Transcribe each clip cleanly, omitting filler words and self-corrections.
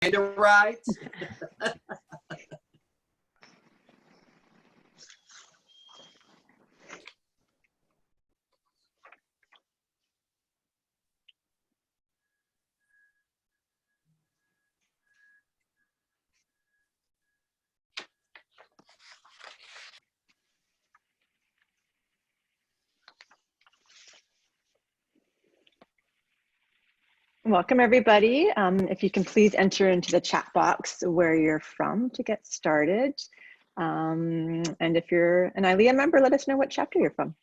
to write. Welcome everybody. If you can please enter into the chat box where you're from to get started. And if you're an ILEA member, let us know what chapter you're from.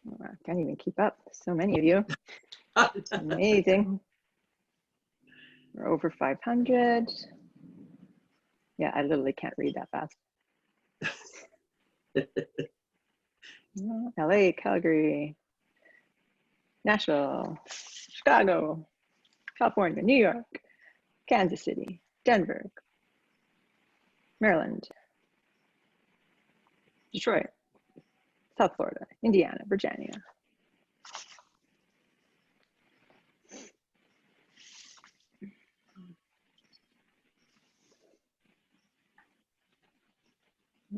Oh, I can't even keep up. So many of you. Amazing. We're over 500. Yeah, I literally can't read that fast. LA, Calgary, Nashville, Chicago, California, New York, Kansas City, Denver, Maryland, Detroit, South Florida, Indiana, Virginia.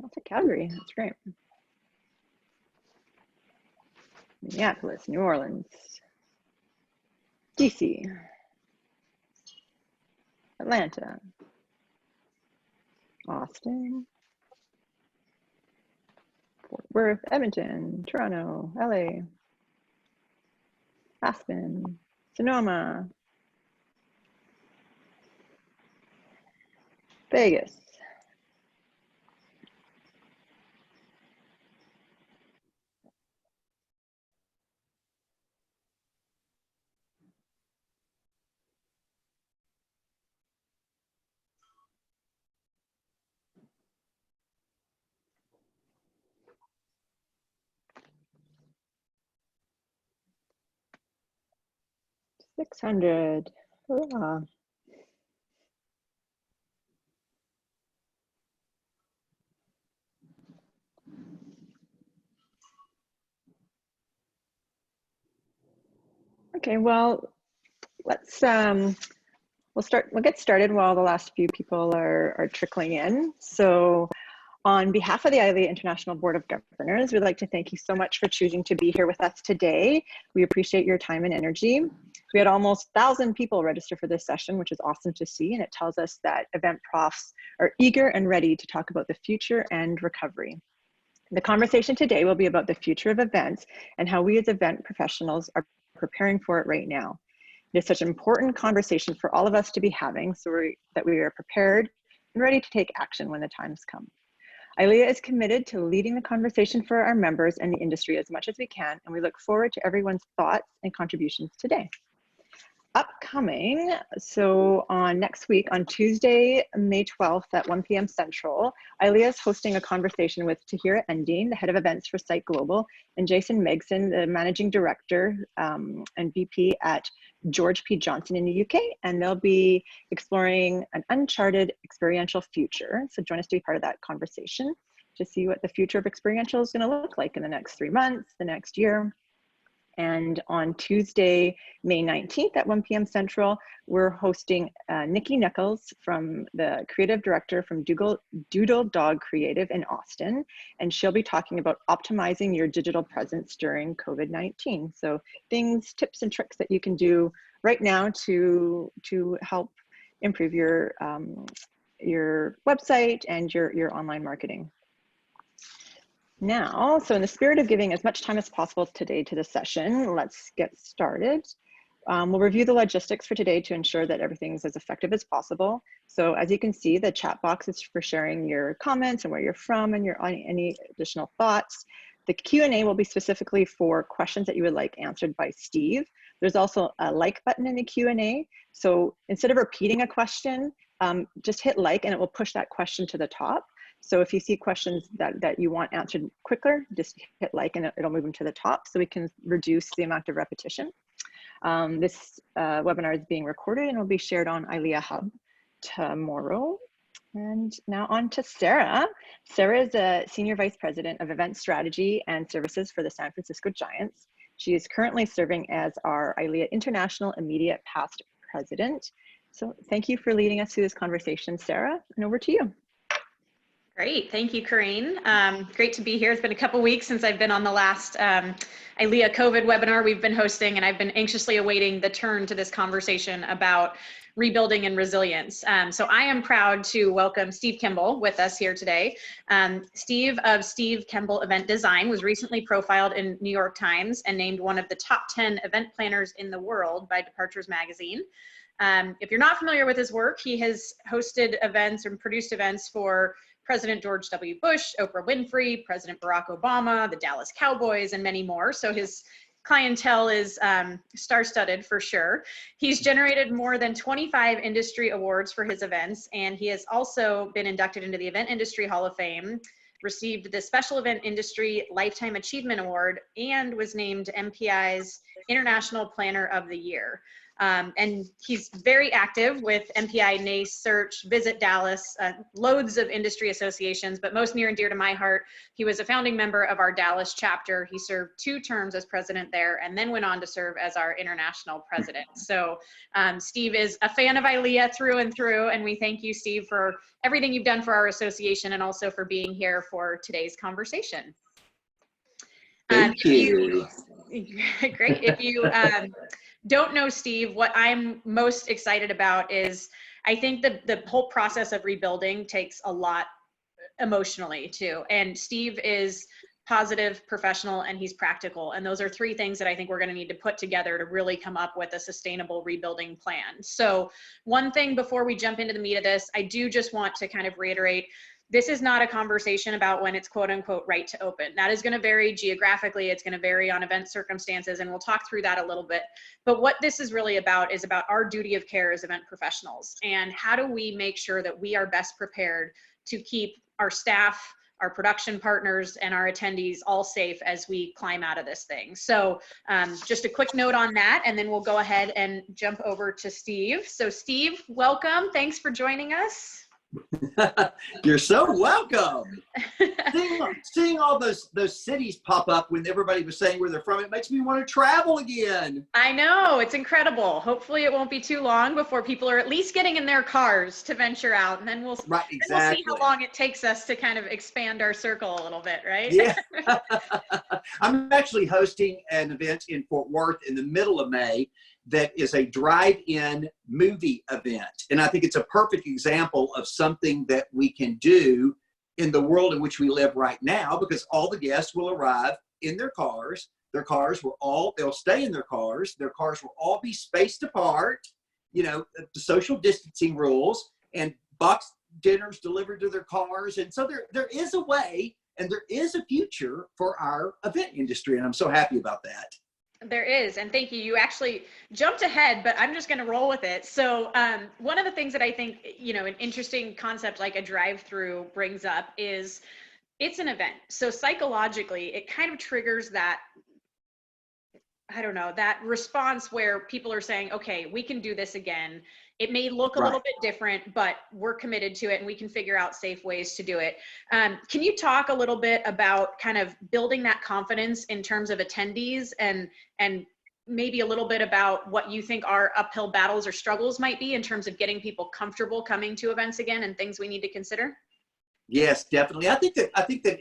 Also Calgary, that's great. Minneapolis, New Orleans, DC, Atlanta, Austin, Fort Worth, Edmonton, Toronto, LA, Aspen, Sonoma, Vegas, $600. Hurrah. Okay, well, let's we'll get started while the last few people are trickling in. So on behalf of the ILEA International Board of Governors, we'd like to thank you so much for choosing to be here with us today. We appreciate your time and energy. We had almost 1,000 people register for this session, which is awesome to see, and it tells us that event profs are eager and ready to talk about the future and recovery. The conversation today will be about the future of events and how we as event professionals are preparing for it right now. It is such an important conversation for all of us to be having so that we are prepared and ready to take action when the times come. ILEA is committed to leading the conversation for our members and the industry as much as we can, and we look forward to everyone's thoughts and contributions today. Upcoming, so on next week, on Tuesday, May 12th at 1 p.m. Central, ILEA is hosting a conversation with Tahira Endine, the head of events for Site Global, and Jason Megson, the managing director and VP at George P. Johnson in the UK, and they'll be exploring an uncharted experiential future. So join us to be part of that conversation to see what the future of experiential is going to look like in the next 3 months, the next year. And on Tuesday, May 19th at 1 p.m. Central, we're hosting Nikki Nichols, from the creative director from Doodle Dog Creative in Austin, and she'll be talking about optimizing your digital presence during COVID-19. So things, tips and tricks that you can do right now to help improve your website and your online marketing. Now, so in the spirit of giving as much time as possible today to the session, let's get started. We'll review the logistics for today to ensure that everything's as effective as possible. So as you can see, the chat box is for sharing your comments and where you're from and any additional thoughts. The Q&A will be specifically for questions that you would like answered by Steve. There's also a like button in the Q&A. So instead of repeating a question, just hit like and it will push that question to the top. So if you see questions that you want answered quicker, just hit like and it'll move them to the top so we can reduce the amount of repetition. This webinar is being recorded and will be shared on ILEA Hub tomorrow. And now on to Sarah. Sarah is a Senior Vice President of Event Strategy and Services for the San Francisco Giants. She is currently serving as our ILEA International Immediate Past President. So thank you for leading us through this conversation, Sarah, and over to you. Great, thank you, Corinne. Great to be here. It's been a couple weeks since I've been on the last ILEA COVID webinar we've been hosting, and I've been anxiously awaiting the turn to this conversation about rebuilding and resilience. So I am proud to welcome Steve Kemble with us here today. Steve of Steve Kemble Event Design was recently profiled in New York Times and named one of the top 10 event planners in the world by Departures Magazine. If you're not familiar with his work, he has hosted events and produced events for President George W. Bush, Oprah Winfrey, President Barack Obama, the Dallas Cowboys, and many more. So his clientele is star-studded for sure. He's generated more than 25 industry awards for his events, and he has also been inducted into the Event Industry Hall of Fame, received the Special Event Industry Lifetime Achievement Award, and was named MPI's International Planner of the Year. And he's very active with MPI, NACE, Search, Visit Dallas, loads of industry associations, but most near and dear to my heart, he was a founding member of our Dallas chapter. He served 2 terms as president there and then went on to serve as our international president. So Steve is a fan of ILEA through and through, and we thank you, Steve, for everything you've done for our association and also for being here for today's conversation. Thank you. Great. If you don't know Steve, what I'm most excited about is I think the whole process of rebuilding takes a lot emotionally too. And Steve is positive, professional, and he's practical. And those are 3 things that I think we're going to need to put together to really come up with a sustainable rebuilding plan. So one thing before we jump into the meat of this, I do just want to kind of reiterate, this is not a conversation about when it's quote unquote right to open. That is going to vary geographically. It's going to vary on event circumstances, and we'll talk through that a little bit. But what this is really about is about our duty of care as event professionals, and how do we make sure that we are best prepared to keep our staff, our production partners, and our attendees all safe as we climb out of this thing. So just a quick note on that, and then we'll go ahead and jump over to Steve. So Steve, welcome. Thanks for joining us. You're so welcome. Seeing all those cities pop up when everybody was saying where they're from, it makes me want to travel again. I know, it's incredible. Hopefully it won't be too long before people are at least getting in their cars to venture out, and then we'll see how long it takes us to kind of expand our circle a little bit, right? Yeah. I'm actually hosting an event in Fort Worth in the middle of May that is a drive-in movie event. And I think it's a perfect example of something that we can do in the world in which we live right now, because all the guests will arrive in their cars. Their cars will they'll stay in their cars. Their cars will all be spaced apart, you know, the social distancing rules, and box dinners delivered to their cars. And so there is a way and there is a future for our event industry. And I'm so happy about that. There is, and thank you. You actually jumped ahead, but I'm just going to roll with it. So one of the things that I think, you know, an interesting concept like a drive-through brings up is it's an event. So psychologically, it kind of triggers that, I don't know, that response where people are saying, okay, we can do this again. It may look a little bit different, but we're committed to it and we can figure out safe ways to do it. Can you talk a little bit about kind of building that confidence in terms of attendees and maybe a little bit about what you think our uphill battles or struggles might be in terms of getting people comfortable coming to events again and things we need to consider? Yes, definitely. I think that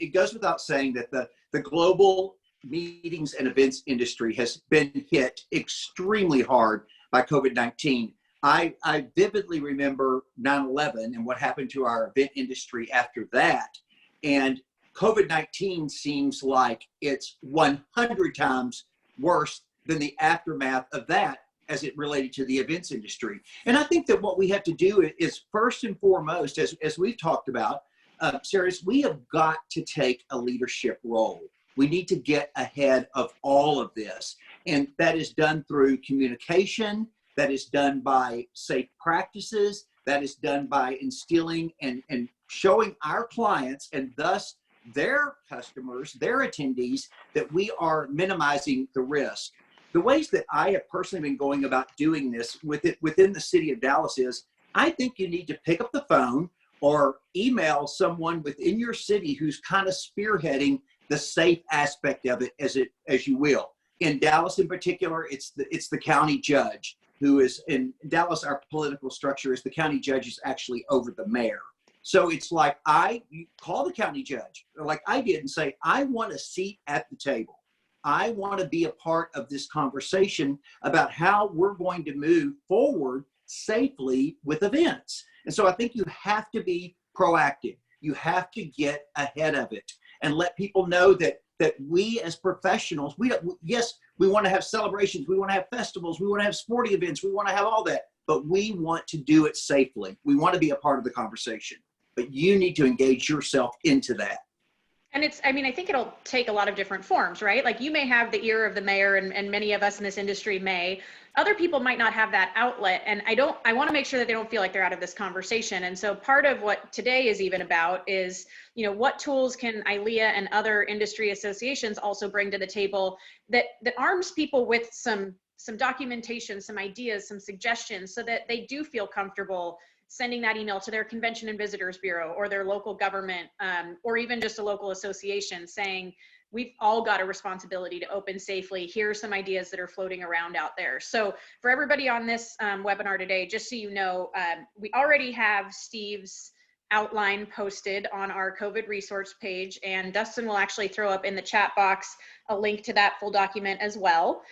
it goes without saying that the global meetings and events industry has been hit extremely hard by COVID-19. I vividly remember 9/11 and what happened to our event industry after that. And COVID-19 seems like it's 100 times worse than the aftermath of that as it related to the events industry. And I think that what we have to do is first and foremost, as we've talked about, Sarah, we have got to take a leadership role. We need to get ahead of all of this. And that is done through communication. That is done by safe practices. That is done by instilling and showing our clients and thus their customers, their attendees, that we are minimizing the risk. The ways that I have personally been going about doing this within the city of Dallas is, I think you need to pick up the phone or email someone within your city who's kind of spearheading the safe aspect of it, as you will. In Dallas in particular, it's the county judge who is in Dallas. Our political structure is the county judge is actually over the mayor. So it's like you call the county judge, like I did, and say, I want a seat at the table. I want to be a part of this conversation about how we're going to move forward safely with events. And so I think you have to be proactive. You have to get ahead of it and let people know that we as professionals, yes, we want to have celebrations, we want to have festivals, we want to have sporting events, we want to have all that, but we want to do it safely. We want to be a part of the conversation, but you need to engage yourself into that. And I think it'll take a lot of different forms, right? Like you may have the ear of the mayor, and many of us in this industry may. Other people might not have that outlet. And I want to make sure that they don't feel like they're out of this conversation. And so part of what today is even about is, what tools can ILEA and other industry associations also bring to the table that arms people with some documentation, some ideas, some suggestions, so that they do feel comfortable sending that email to their Convention and Visitors Bureau or their local government, or even just a local association saying, we've all got a responsibility to open safely. Here are some ideas that are floating around out there. So for everybody on this webinar today, just so you know, we already have Steve's outline posted on our COVID resource page, and Dustin will actually throw up in the chat box a link to that full document as well.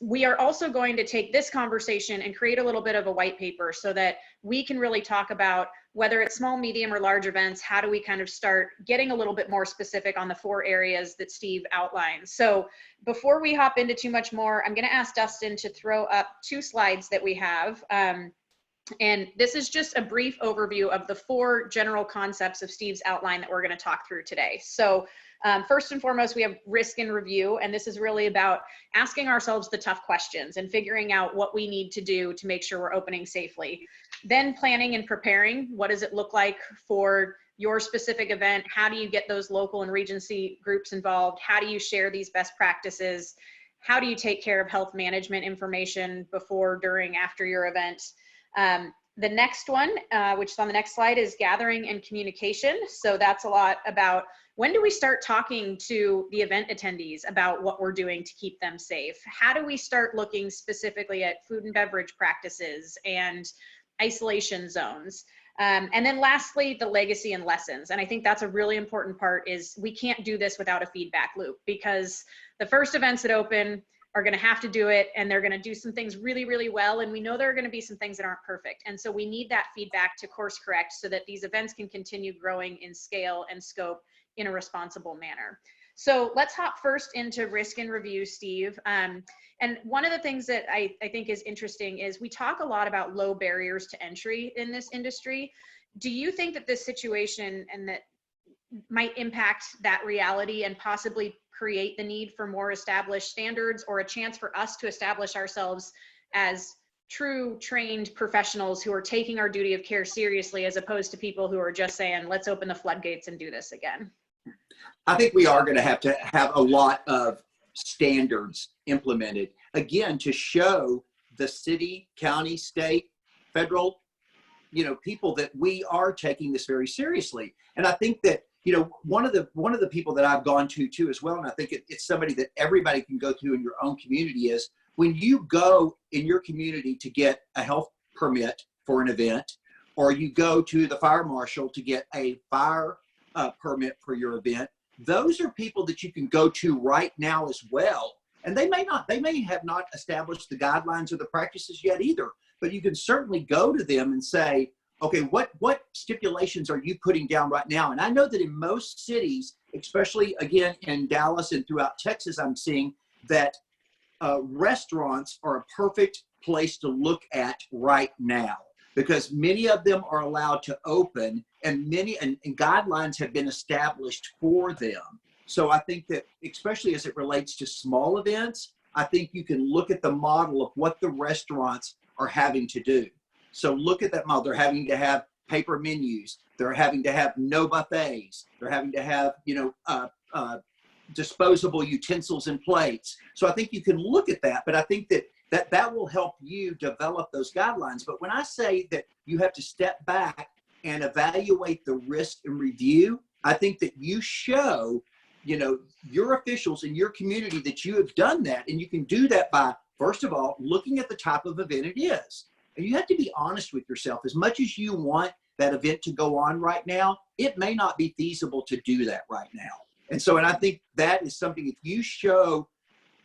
We are also going to take this conversation and create a little bit of a white paper so that we can really talk about whether it's small, medium, or large events, how do we kind of start getting a little bit more specific on the 4 areas that Steve outlined. So before we hop into too much more, I'm going to ask Dustin to throw up 2 slides that we have. And this is just a brief overview of the 4 general concepts of Steve's outline that we're going to talk through today. So first and foremost, we have risk and review, and this is really about asking ourselves the tough questions and figuring out what we need to do to make sure we're opening safely. Then planning and preparing. What does it look like for your specific event? How do you get those local and Regency groups involved? How do you share these best practices? How do you take care of health management information before, during, after your event? The next one, which is on the next slide, is gathering and communication. So that's a lot about when do we start talking to the event attendees about what we're doing to keep them safe? How do we start looking specifically at food and beverage practices and isolation zones? And then lastly, the legacy and lessons. And I think that's a really important part, is we can't do this without a feedback loop, because the first events that open are going to have to do it, and they're going to do some things really, really well. And we know there are going to be some things that aren't perfect. And so we need that feedback to course correct so that these events can continue growing in scale and scope in a responsible manner. So let's hop first into risk and review, Steve. And one of the things that I think is interesting is we talk a lot about low barriers to entry in this industry. Do you think that this situation and that might impact that reality and possibly create the need for more established standards, or a chance for us to establish ourselves as true trained professionals who are taking our duty of care seriously, as opposed to people who are just saying, let's open the floodgates and do this again? I think we are going to have a lot of standards implemented, again, to show the city, county, state, federal, people that we are taking this very seriously. And I think that, one of the people that I've gone to too as well, and I think it's somebody that everybody can go to in your own community, is when you go in your community to get a health permit for an event, or you go to the fire marshal to get a fire permit for your event, those are people that you can go to right now as well. And they may have not established the guidelines or the practices yet either, but you can certainly go to them and say, okay, what stipulations are you putting down right now? And I know that in most cities, especially again in Dallas and throughout Texas, I'm seeing that restaurants are a perfect place to look at right now, because many of them are allowed to open, and guidelines have been established for them. So I think that, especially as it relates to small events, I think you can look at the model of what the restaurants are having to do. So look at that model. They're having to have paper menus. They're having to have no buffets. They're having to have, disposable utensils and plates. So I think you can look at that, but I think that will help you develop those guidelines. But when I say that you have to step back and evaluate the risk and review, I think that you show, your officials in your community that you have done that. And you can do that by, first of all, looking at the type of event it is. And you have to be honest with yourself. As much as you want that event to go on right now, it may not be feasible to do that right now. And I think that is something, if you show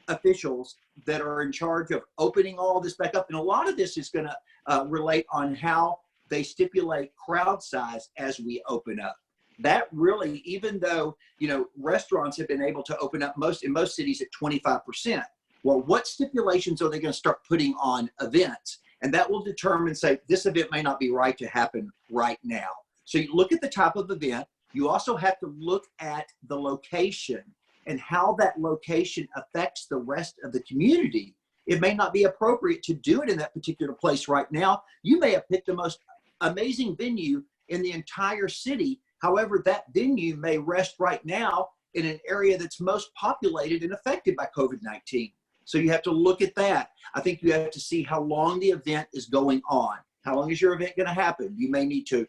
officials that are in charge of opening all this back up, and a lot of this is going to relate on how they stipulate crowd size as we open up. That really, even though, restaurants have been able to open up in most cities at 25%. Well, what stipulations are they going to start putting on events? And that will determine, say, this event may not be right to happen right now. So you look at the type of event. You also have to look at the location and how that location affects the rest of the community. It may not be appropriate to do it in that particular place right now. You may have picked the most amazing venue in the entire city. However, that venue may rest right now in an area that's most populated and affected by COVID-19. So you have to look at that. I think you have to see how long the event is going on. How long is your event going to happen? You may need to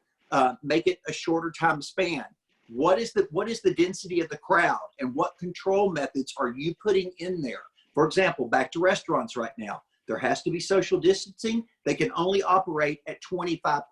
make it a shorter time span. What is the density of the crowd, and what control methods are you putting in there? For example, back to restaurants right now, there has to be social distancing. They can only operate at 25%.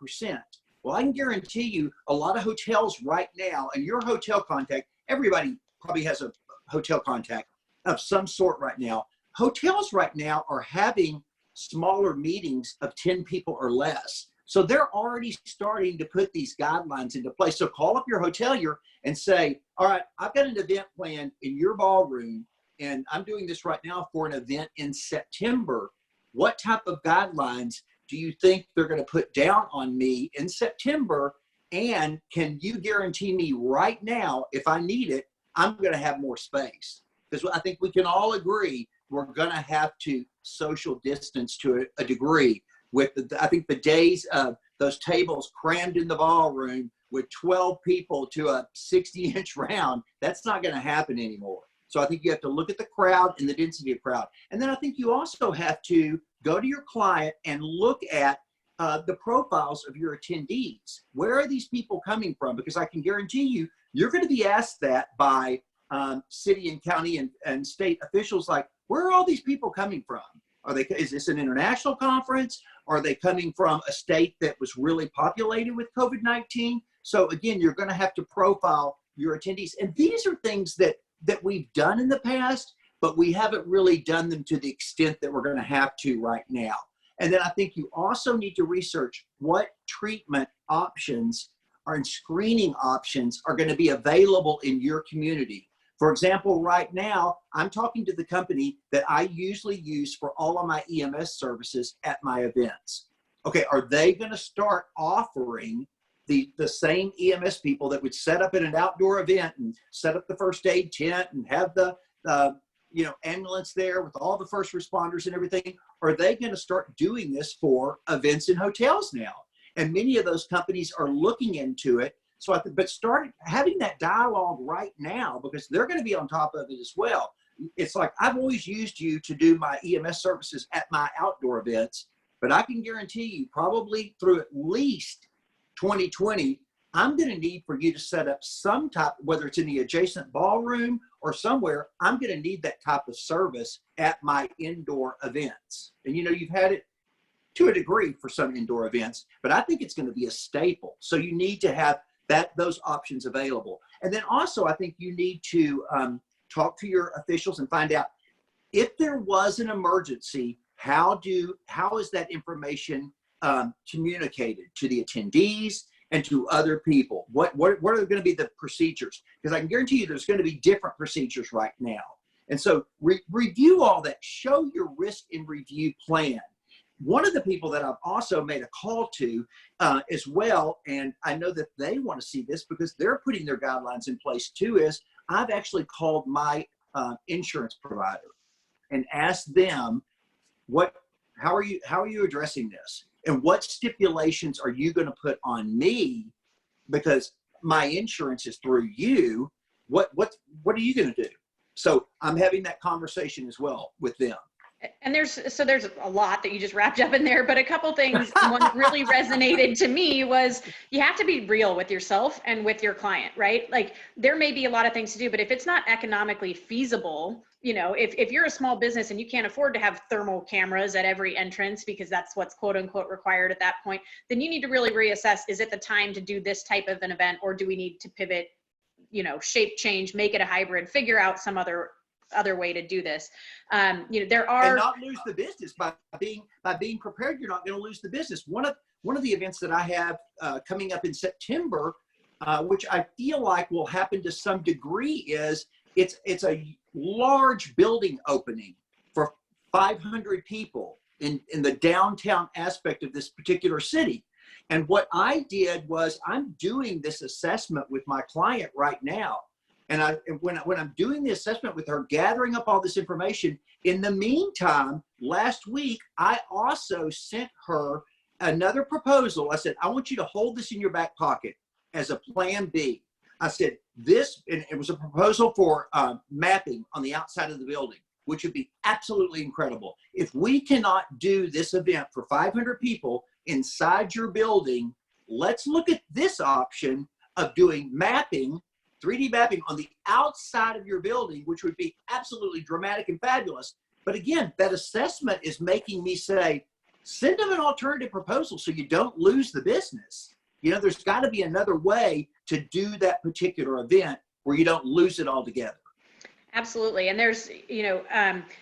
Well, I can guarantee you a lot of hotels right now, and your hotel contact, everybody probably has a hotel contact of some sort right now. Hotels right now are having smaller meetings of 10 people or less. So they're already starting to put these guidelines into place. So call up your hotelier and say, all right, I've got an event planned in your ballroom, and I'm doing this right now for an event in September. What type of guidelines do you think they're going to put down on me in September? And can you guarantee me right now, if I need it, I'm going to have more space? Because I think we can all agree we're going to have to social distance to a degree. I think the days of those tables crammed in the ballroom with 12 people to a 60-inch round, that's not going to happen anymore. So I think you have to look at the crowd and the density of crowd. And then I think you also have to go to your client and look at the profiles of your attendees. Where are these people coming from? Because I can guarantee you, you're going to be asked that by city and county and state officials, like, where are all these people coming from? Is this an international conference? Are they coming from a state that was really populated with COVID-19? So again, you're going to have to profile your attendees. And these are things that we've done in the past, but we haven't really done them to the extent that we're going to have to right now. And then I think you also need to research what treatment options and screening options are going to be available in your community. For example, right now, I'm talking to the company that I usually use for all of my EMS services at my events. Okay, are they going to start offering the same EMS people that would set up at an outdoor event and set up the first aid tent and have the ambulance there with all the first responders and everything? Are they going to start doing this for events in hotels now? And many of those companies are looking into it. So, but start having that dialogue right now, because they're going to be on top of it as well. It's like, I've always used you to do my EMS services at my outdoor events, but I can guarantee you probably through at least 2020, I'm going to need for you to set up some type, whether it's in the adjacent ballroom or somewhere, I'm going to need that type of service at my indoor events. And you've had it to a degree for some indoor events, but I think it's going to be a staple. So you need to have those options available. And then also, I think you need to talk to your officials and find out if there was an emergency, how is that information communicated to the attendees and to other people? What are going to be the procedures? Because I can guarantee you there's going to be different procedures right now. And so review all that, show your risk and review plan. One of the people that I've also made a call to as well, and I know that they want to see this because they're putting their guidelines in place too, is I've actually called my insurance provider and asked them, how are you addressing this? And what stipulations are you going to put on me? Because my insurance is through you. What are you going to do? So I'm having that conversation as well with them. And there's a lot that you just wrapped up in there, but a couple things. One that really resonated to me was you have to be real with yourself and with your client, right? Like there may be a lot of things to do, but if it's not economically feasible, you know, if you're a small business and you can't afford to have thermal cameras at every entrance because that's what's quote unquote required at that point, then you need to really reassess, is it the time to do this type of an event, or do we need to pivot, you know, shape change, make it a hybrid, figure out some other way to do this. You know, there are, and not lose the business by being prepared. You're not going to lose the business. One of the events that I have coming up in September, which I feel like will happen to some degree, is it's a large building opening for 500 people in the downtown aspect of this particular city. And what I did was I'm doing this assessment with my client right now. And when I'm doing the assessment with her, gathering up all this information, in the meantime, last week, I also sent her another proposal. I said, I want you to hold this in your back pocket as a plan B. I said, this, and it was a proposal for mapping on the outside of the building, which would be absolutely incredible. If we cannot do this event for 500 people inside your building, let's look at this option of doing mapping, 3D mapping on the outside of your building, which would be absolutely dramatic and fabulous. But again, that assessment is making me say, send them an alternative proposal so you don't lose the business. You know, there's got to be another way to do that particular event where you don't lose it altogether. Absolutely. And there's, you know,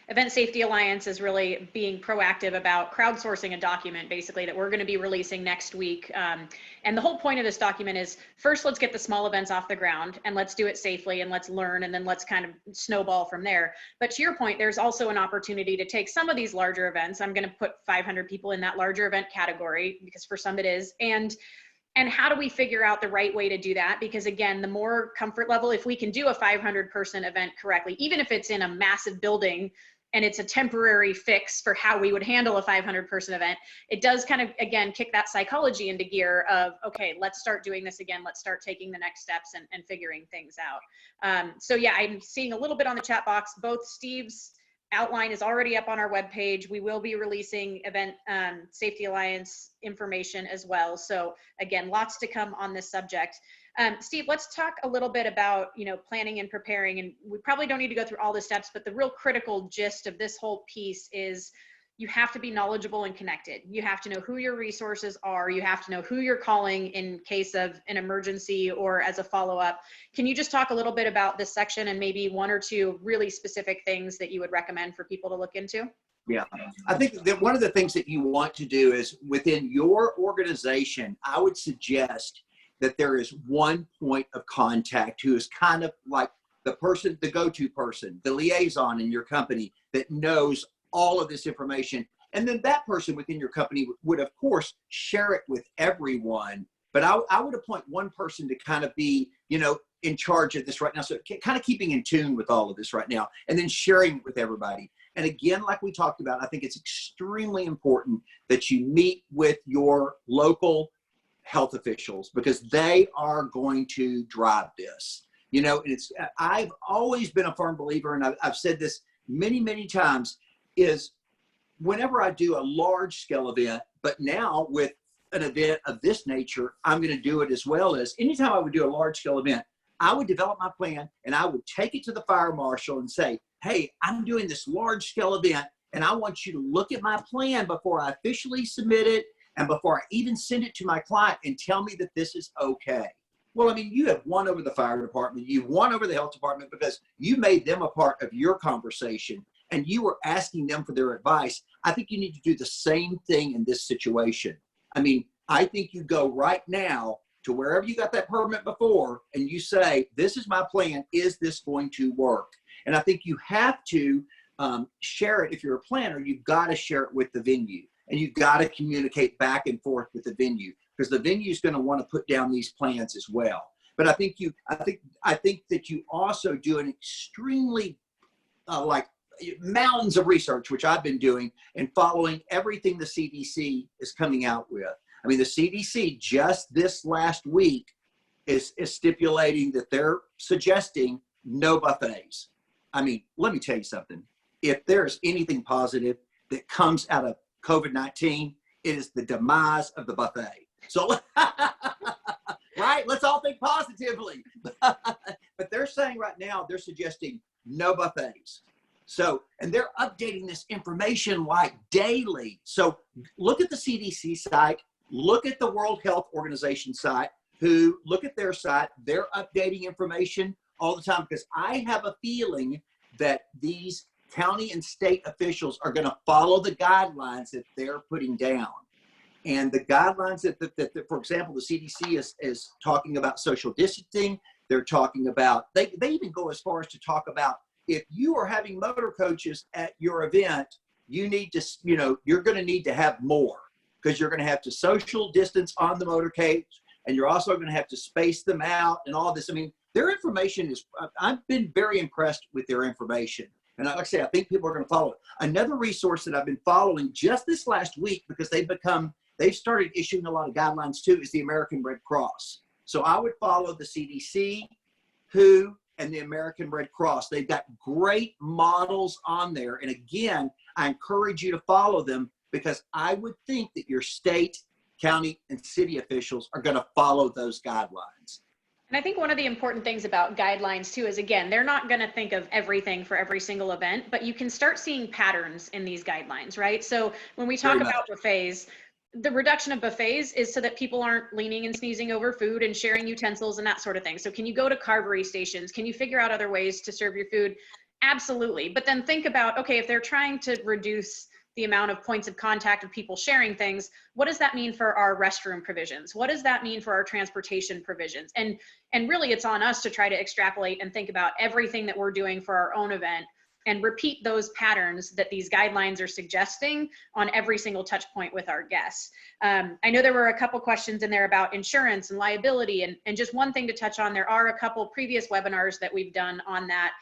Event Safety Alliance is really being proactive about crowdsourcing a document basically that we're going to be releasing next week. And the whole point of this document is, first, let's get the small events off the ground and let's do it safely and let's learn, and then let's kind of snowball from there. But to your point, there's also an opportunity to take some of these larger events. I'm going to put 500 people in that larger event category because for some it is. And how do we figure out the right way to do that? Because again, the more comfort level, if we can do a 500 person event correctly, even if it's in a massive building and it's a temporary fix for how we would handle a 500 person event, it does kind of, again, kick that psychology into gear of, okay, let's start doing this again. Let's start taking the next steps and figuring things out. So yeah, I'm seeing a little bit on the chat box. Both Steve's outline is already up on our webpage. We will be releasing Event Safety Alliance information as well. So again, lots to come on this subject. Steve, let's talk a little bit about, you know, planning and preparing. And we probably don't need to go through all the steps, but the real critical gist of this whole piece is you have to be knowledgeable and connected. You have to know who your resources are. You have to know who you're calling in case of an emergency or as a follow-up. Can you just talk a little bit about this section and maybe one or two really specific things that you would recommend for people to look into? Yeah, I think that one of the things that you want to do is within your organization, I would suggest that there is one point of contact who is kind of like the person, the go-to person, the liaison in your company that knows all of this information. And then that person within your company would, of course, share it with everyone. But I would appoint one person to kind of be, you know, in charge of this right now. So kind of keeping in tune with all of this right now and then sharing it with everybody. And again, like we talked about, I think it's extremely important that you meet with your local health officials because they are going to drive this. You know, I've always been a firm believer, and I've said this many, many times, is whenever I do a large scale event, but now with an event of this nature, I'm going to do it as well as anytime I would do a large scale event, I would develop my plan and I would take it to the fire marshal and say, hey, I'm doing this large scale event and I want you to look at my plan before I officially submit it and before I even send it to my client and tell me that this is okay. Well, I mean, you have won over the fire department, you've won over the health department because you made them a part of your conversation and you were asking them for their advice. I think you need to do the same thing in this situation. I mean, I think you go right now to wherever you got that permit before and you say, this is my plan, is this going to work? And I think you have to share it. If you're a planner, you've got to share it with the venue and you've got to communicate back and forth with the venue because the venue is going to want to put down these plans as well. But I think that you also do an extremely like mountains of research, which I've been doing and following everything the CDC is coming out with. I mean, the CDC just this last week is stipulating that they're suggesting no buffets. I mean, let me tell you something. if there's anything positive that comes out of COVID-19, it is the demise of the buffet. So, right? Let's all think positively. But they're saying right now, they're suggesting no buffets. So, and they're updating this information like daily. So look at the CDC site, look at the World Health Organization site, look at their site. They're updating information all the time, because I have a feeling that these county and state officials are going to follow the guidelines that they're putting down. And the guidelines that for example, the CDC is talking about social distancing. They're talking about, they even go as far as to talk about, if you are having motor coaches at your event, you need to, you're going to need to have more, because you're going to have to social distance on the motorcade, and you're also going to have to space them out and all this. I mean, their information is, I've been very impressed with their information. And like I say, I think people are going to follow it. Another resource that I've been following just this last week, because they've started issuing a lot of guidelines too, is the American Red Cross. So I would follow the CDC, WHO, and the American Red Cross. They've got great models on there. And again, I encourage you to follow them, because I would think that your state, county, and city officials are going to follow those guidelines. And I think one of the important things about guidelines too is, again, they're not going to think of everything for every single event, but you can start seeing patterns in these guidelines, right? So when we talk about buffets, the reduction of buffets is so that people aren't leaning and sneezing over food and sharing utensils and that sort of thing. So can you go to carvery stations? Can you figure out other ways to serve your food? Absolutely. But then think about, okay, if they're trying to reduce the amount of points of contact of people sharing things, what does that mean for our restroom provisions? What does that mean for our transportation provisions? And really it's on us to try to extrapolate and think about everything that we're doing for our own event and repeat those patterns that these guidelines are suggesting on every single touch point with our guests. I know there were a couple questions in there about insurance and liability, and just one thing to touch on, there are a couple previous webinars that we've done on that,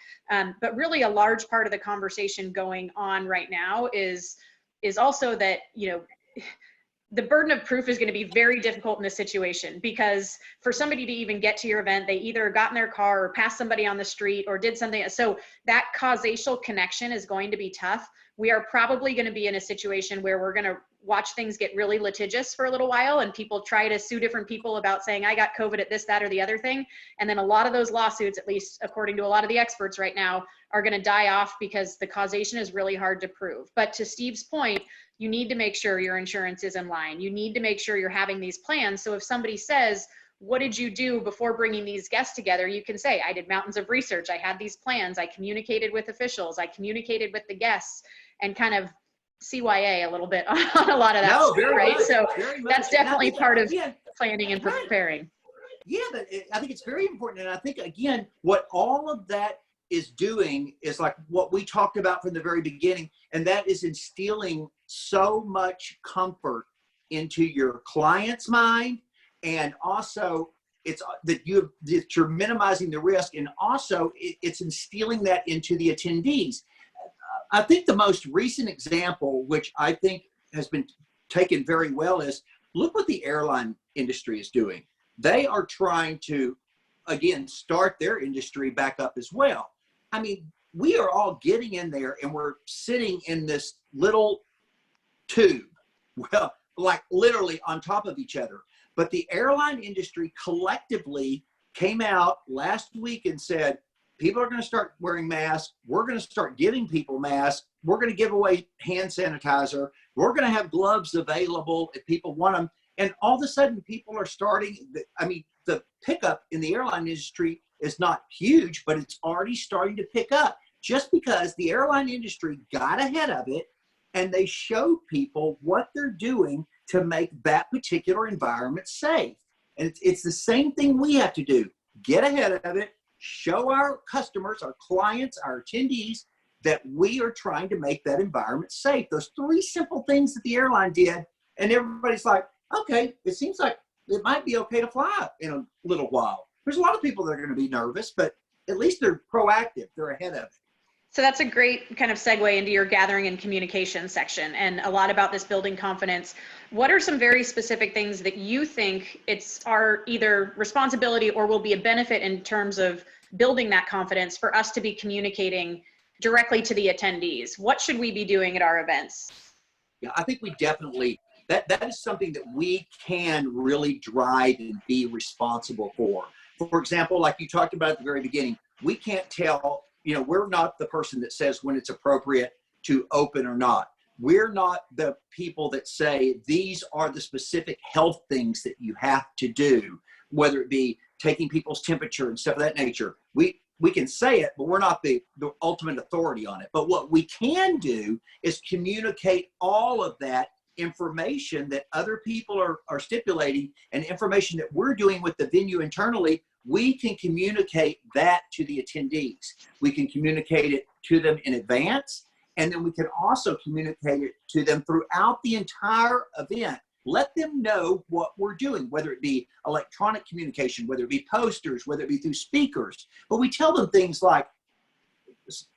but really a large part of the conversation going on right now is also that, the burden of proof is going to be very difficult in this situation, because for somebody to even get to your event, they either got in their car or passed somebody on the street or did something. So that causal connection is going to be tough. We are probably going to be in a situation where we're going to watch things get really litigious for a little while, and people try to sue different people about saying, I got COVID at this, that, or the other thing. And then a lot of those lawsuits, at least according to a lot of the experts right now, are going to die off because the causation is really hard to prove. But to Steve's point, you need to make sure your insurance is in line. You need to make sure you're having these plans. So if somebody says, what did you do before bringing these guests together? You can say, I did mountains of research. I had these plans. I communicated with officials. I communicated with the guests, and kind of CYA a little bit on a lot of that stuff, right? Much, so that's definitely part of planning and preparing. Yeah, but I think it's very important. And I think, again, what all of that is doing is like what we talked about from the very beginning, and that is instilling so much comfort into your client's mind, and also it's that you're minimizing the risk, and also it's instilling that into the attendees. I think the most recent example, which I think has been taken very well, is look what the airline industry is doing. They are trying to, again, start their industry back up as well. I mean, we are all getting in there and we're sitting in this little tube, well, like literally on top of each other. But the airline industry collectively came out last week and said, people are going to start wearing masks. We're going to start giving people masks. We're going to give away hand sanitizer. We're going to have gloves available if people want them. And all of a sudden, people are starting, I mean, the pickup in the airline industry is not huge, but it's already starting to pick up, just because the airline industry got ahead of it and they showed people what they're doing to make that particular environment safe. And it's the same thing we have to do. Get ahead of it, show our customers, our clients, our attendees that we are trying to make that environment safe. Those three simple things that the airline did, and everybody's like, okay, it seems like it might be okay to fly in a little while. There's a lot of people that are going to be nervous, but at least they're proactive. They're ahead of it. So that's a great kind of segue into your gathering and communication section, and a lot about this building confidence. What are some very specific things that you think it's our either responsibility or will be a benefit in terms of building that confidence for us to be communicating directly to the attendees? What should we be doing at our events? Yeah, I think we definitely, that is something that we can really drive and be responsible for. For example, like you talked about at the very beginning, we can't tell, we're not the person that says when it's appropriate to open or not. We're not the people that say these are the specific health things that you have to do, whether it be taking people's temperature and stuff of that nature. We can say it, but we're not the ultimate authority on it. But what we can do is communicate all of that information that other people are stipulating and information that we're doing with the venue internally. We can communicate that to the attendees. We can communicate it to them in advance, and then we can also communicate it to them throughout the entire event. Let them know what we're doing, whether it be electronic communication, whether it be posters, whether it be through speakers. But we tell them things like,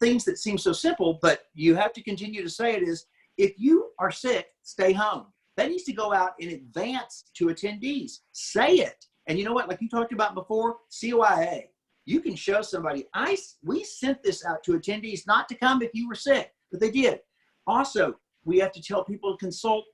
things that seem so simple, but you have to continue to say it is, if you are sick, stay home. That needs to go out in advance to attendees. Say it. And you know what, like you talked about before, CYA. You can show somebody, we sent this out to attendees not to come if you were sick, but they did. Also, we have to tell people to consult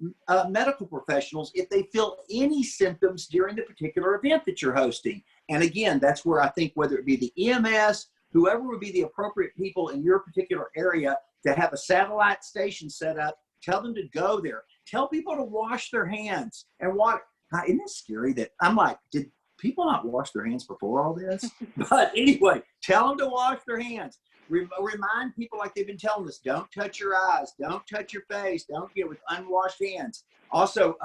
medical professionals if they feel any symptoms during the particular event that you're hosting. And again, that's where I think whether it be the EMS, whoever would be the appropriate people in your particular area to have a satellite station set up, tell them to go there. Tell people to wash their hands and water. Now, isn't it scary that I'm like, did people not wash their hands before all this? But anyway, tell them to wash their hands. Remind people like they've been telling us, don't touch your eyes, don't touch your face, don't get with unwashed hands. Also,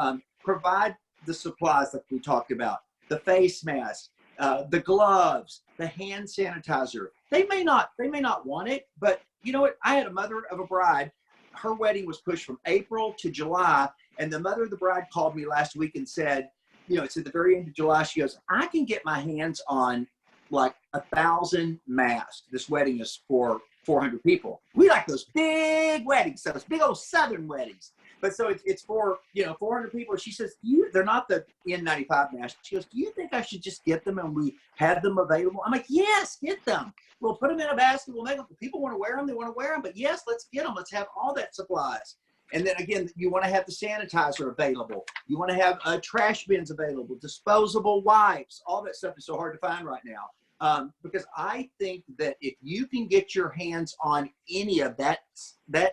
provide the supplies like we talked about, the face mask, the gloves, the hand sanitizer. They may not want it, but you know what? I had a mother of a bride. Her wedding was pushed from April to July, and the mother of the bride called me last week and said, it's at the very end of July. She goes, I can get my hands on like 1,000 masks. This wedding is for 400 people. We like those big weddings, those big old Southern weddings. But so it's for 400 people. She says, they're not the N95 masks. She goes, do you think I should just get them and we have them available? I'm like, yes, get them. We'll put them in a basket. We'll make them. If people want to wear them, they want to wear them. But yes, let's get them. Let's have all that supplies. And then again, you want to have the sanitizer available. You want to have trash bins available, disposable wipes. All that stuff is so hard to find right now. Because I think that if you can get your hands on any of that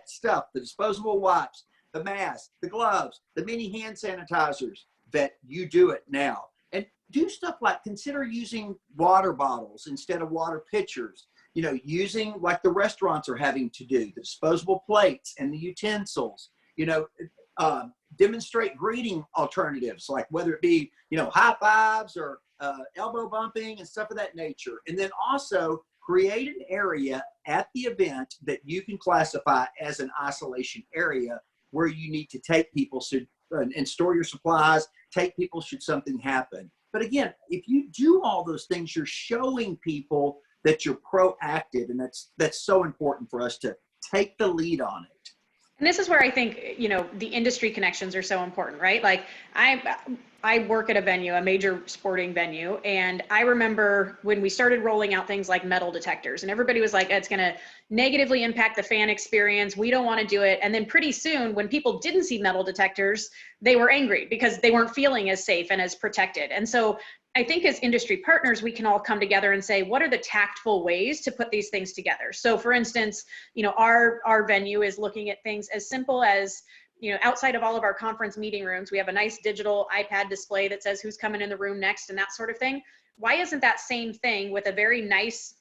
stuff, the disposable wipes, the masks, the gloves, the mini hand sanitizers, that you do it now. And do stuff like consider using water bottles instead of water pitchers. Using like the restaurants are having to do, the disposable plates and the utensils, demonstrate greeting alternatives, like whether it be, high fives or elbow bumping and stuff of that nature. And then also create an area at the event that you can classify as an isolation area where you need to take people and store your supplies, take people should something happen. But again, if you do all those things, you're showing people that you're proactive, and that's so important for us to take the lead on it. And this is where I think, the industry connections are so important, right? Like I work at a venue, a major sporting venue, and I remember when we started rolling out things like metal detectors, and everybody was like, it's going to negatively impact the fan experience. We don't want to do it. And then pretty soon, when people didn't see metal detectors, they were angry because they weren't feeling as safe and as protected. And so I think as industry partners, we can all come together and say, what are the tactful ways to put these things together? So for instance, our venue is looking at things as simple as, outside of all of our conference meeting rooms, we have a nice digital iPad display that says who's coming in the room next and that sort of thing. Why isn't that same thing with a very nice,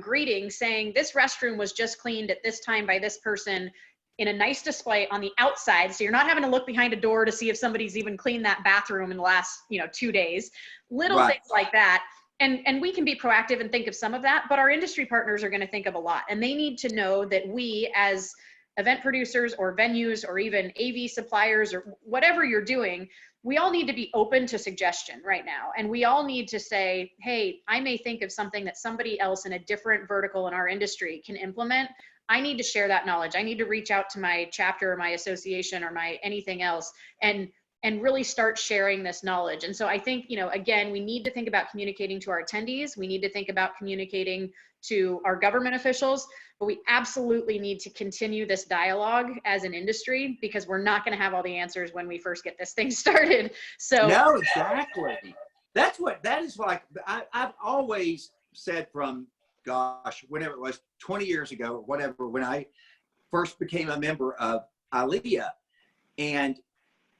greeting saying this restroom was just cleaned at this time by this person in a nice display on the outside. So you're not having to look behind a door to see if somebody's even cleaned that bathroom in the last, 2 days, little Right. things like that. And we can be proactive and think of some of that, but our industry partners are going to think of a lot, and they need to know that we as event producers or venues or even AV suppliers or whatever you're doing, we all need to be open to suggestion right now. And we all need to say, hey, I may think of something that somebody else in a different vertical in our industry can implement. I need to share that knowledge. I need to reach out to my chapter or my association or my anything else and and really start sharing this knowledge. And so I think, you know, again, we need to think about communicating to our attendees. We need to think about communicating to our government officials, but we absolutely need to continue this dialogue as an industry, because we're not going to have all the answers when we first get this thing started. So no, exactly. That is like, I've always said from, gosh, whenever it was 20 years ago or whatever, when I first became a member of ILEA. And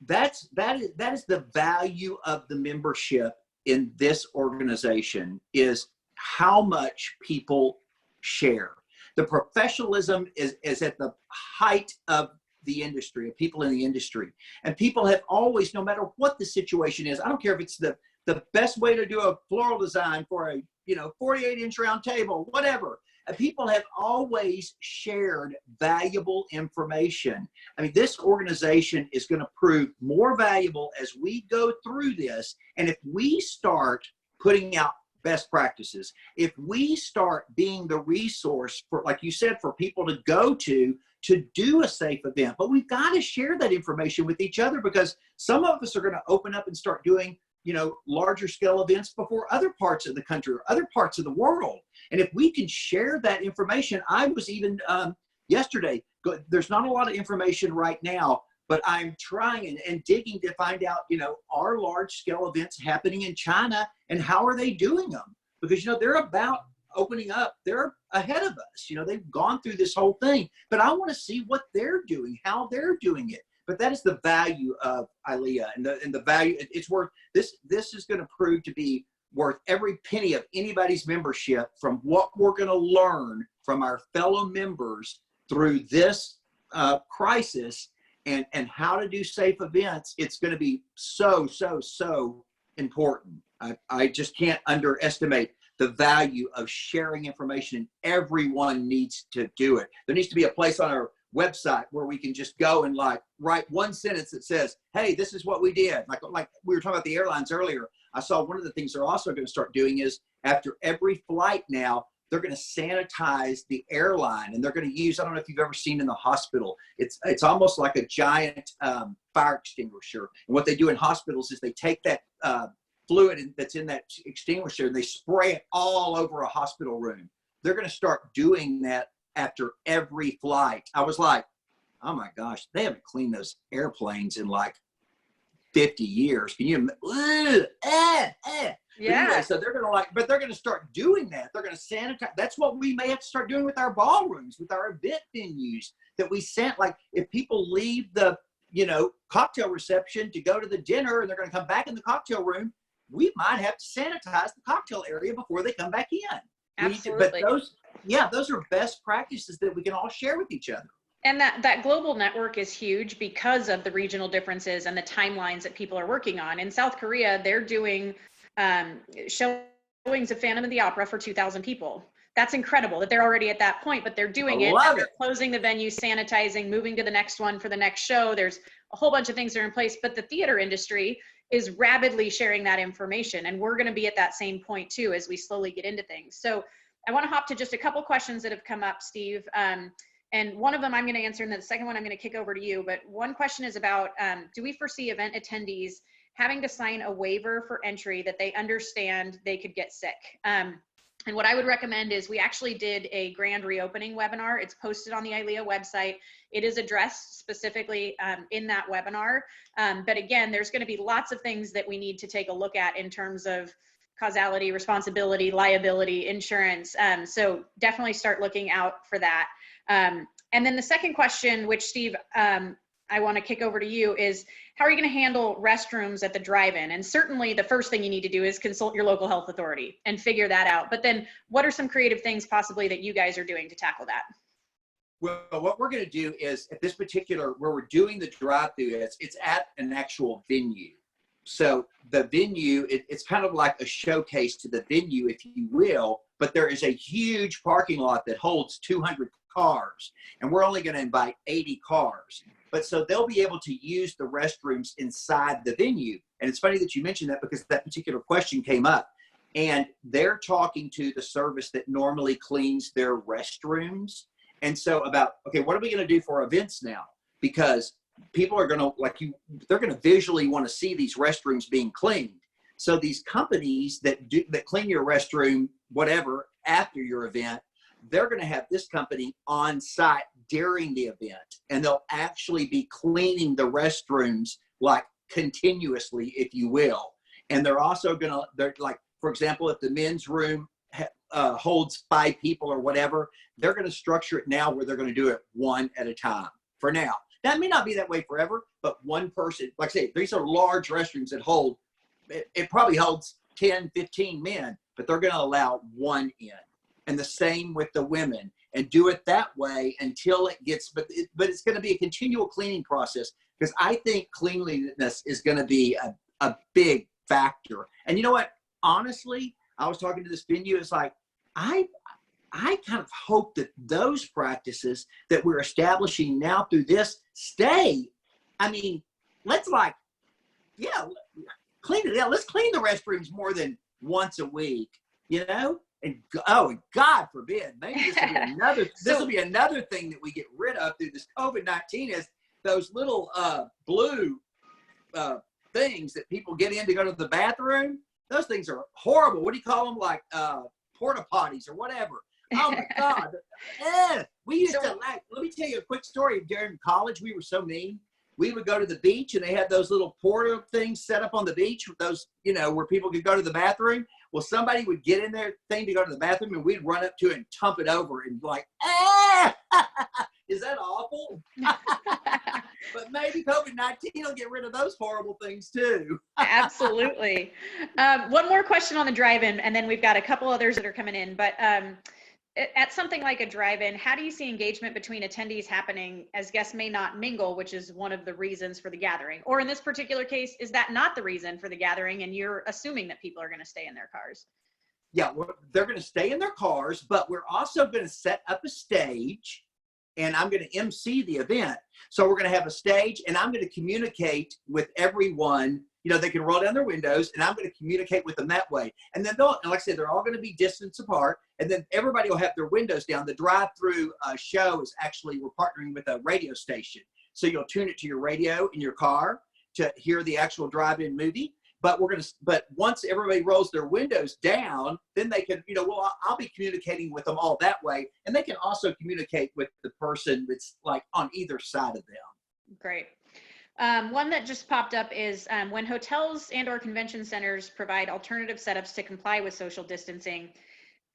that is the value of the membership in this organization, is how much people share. The professionalism is at the height of the industry, of people in the industry. And people have always, no matter what the situation is, I don't care if it's the best way to do a floral design for a 48-inch round table, whatever. People have always shared valuable information. I mean, this organization is going to prove more valuable as we go through this. And if we start putting out best practices, if we start being the resource for, like you said, for people to go to do a safe event, but we've got to share that information with each other, because some of us are going to open up and start doing larger scale events before other parts of the country or other parts of the world. And if we can share that information, I was even yesterday, there's not a lot of information right now, but I'm trying and digging to find out, are large scale events happening in China, and how are they doing them? Because, they're about opening up. They're ahead of us. They've gone through this whole thing, but I want to see what they're doing, how they're doing it. But that is the value of ILEA, and the value it's worth. This is going to prove to be worth every penny of anybody's membership, from what we're going to learn from our fellow members through this crisis, and how to do safe events. It's going to be so important. I just can't underestimate the value of sharing information, and everyone needs to do it. There needs to be a place on our website where we can just go and write one sentence that says, hey, this is what we did. Like we were talking about the airlines earlier. I saw one of the things they're also going to start doing is, after every flight now, they're going to sanitize the airline, and they're going to use, I don't know if you've ever seen in the hospital, it's almost like a giant fire extinguisher. And what they do in hospitals is they take that fluid that's in that extinguisher and they spray it all over a hospital room. They're going to start doing that after every flight. I was like, oh my gosh, they haven't cleaned those airplanes in like 50 years. Can you? Yeah. Anyway, so they're going to but they're going to start doing that. They're going to sanitize. That's what we may have to start doing with our ballrooms, with our event venues, that we sent. Like, if people leave the, cocktail reception to go to the dinner, and they're going to come back in the cocktail room, we might have to sanitize the cocktail area before they come back in. Absolutely. But those are best practices that we can all share with each other. And that global network is huge because of the regional differences and the timelines that people are working on. In South Korea, they're doing showings of Phantom of the Opera for 2,000 people. That's incredible that they're already at that point, but they're doing it. They're closing the venue, sanitizing, moving to the next one for the next show. There's a whole bunch of things that are in place, but the theater industry is rapidly sharing that information. And we're going to be at that same point too, as we slowly get into things. So I want to hop to just a couple questions that have come up, Steve. And one of them I'm going to answer, and then the second one I'm going to kick over to you. But one question is about, do we foresee event attendees having to sign a waiver for entry that they understand they could get sick? And what I would recommend is, we actually did a grand reopening webinar. It's posted on the ILEA website. It is addressed specifically in that webinar. But again, there's going to be lots of things that we need to take a look at in terms of causality, responsibility, liability, insurance. So definitely start looking out for that. And then the second question, which Steve, I want to kick over to you, is how are you going to handle restrooms at the drive-in? And certainly the first thing you need to do is consult your local health authority and figure that out. But then what are some creative things possibly that you guys are doing to tackle that? Well, what we're going to do is, at this particular, where we're doing the drive-through, it's at an actual venue. So the venue, it's kind of like a showcase to the venue, if you will, but there is a huge parking lot that holds 200 cars, and we're only going to invite 80 cars. But so they'll be able to use the restrooms inside the venue. And it's funny that you mentioned that, because that particular question came up, and they're talking to the service that normally cleans their restrooms. And so about, okay, what are we going to do for events now? Because people are going to they're going to visually want to see these restrooms being cleaned. So these companies that clean your restroom, whatever, after your event, they're going to have this company on site during the event, and they'll actually be cleaning the restrooms like continuously, if you will. And they're also going to, they're like, for example, if the men's room holds 5 people or whatever, they're going to structure it now where they're going to do it one at a time for now. That may not be that way forever, but one person, like I say, these are large restrooms that hold, it probably holds 10, 15 men, but they're going to allow one in. And the same with the women, and do it that way until it gets, but it's going to be a continual cleaning process, because I think cleanliness is going to be a big factor. And you know what? Honestly, I was talking to this venue. It's like, I kind of hope that those practices that we're establishing now through this stay. I mean, let's clean it out. Let's clean the restrooms more than once a week, you know? And God forbid, maybe this will be another thing that we get rid of through this COVID-19 is those little blue things that people get in to go to the bathroom. Those things are horrible. What do you call them? Like porta potties or whatever. Oh my God. We used to let me tell you a quick story. During college, we were so mean. We would go to the beach, and they had those little porta things set up on the beach, those, where people could go to the bathroom. Well, somebody would get in their thing to go to the bathroom, and we'd run up to it and tump it over and like, is that awful? But maybe COVID-19 will get rid of those horrible things too. Absolutely. One more question on the drive-in, and then we've got a couple others that are coming in. But at something like a drive-in, how do you see engagement between attendees happening as guests may not mingle, which is one of the reasons for the gathering? Or in this particular case, is that not the reason for the gathering, and you're assuming that people are going to stay in their cars? Yeah, they're going to stay in their cars, but we're also going to set up a stage, and I'm going to MC the event. So we're going to have a stage, and I'm going to communicate with everyone. They can roll down their windows, and I'm going to communicate with them that way. And then like I said, they're all going to be distance apart, and then everybody will have their windows down. The drive-through show is actually, we're partnering with a radio station. So you'll tune it to your radio in your car to hear the actual drive-in movie. But but once everybody rolls their windows down, then they can, I'll be communicating with them all that way. And they can also communicate with the person that's like on either side of them. Great. One that just popped up is when hotels and or convention centers provide alternative setups to comply with social distancing,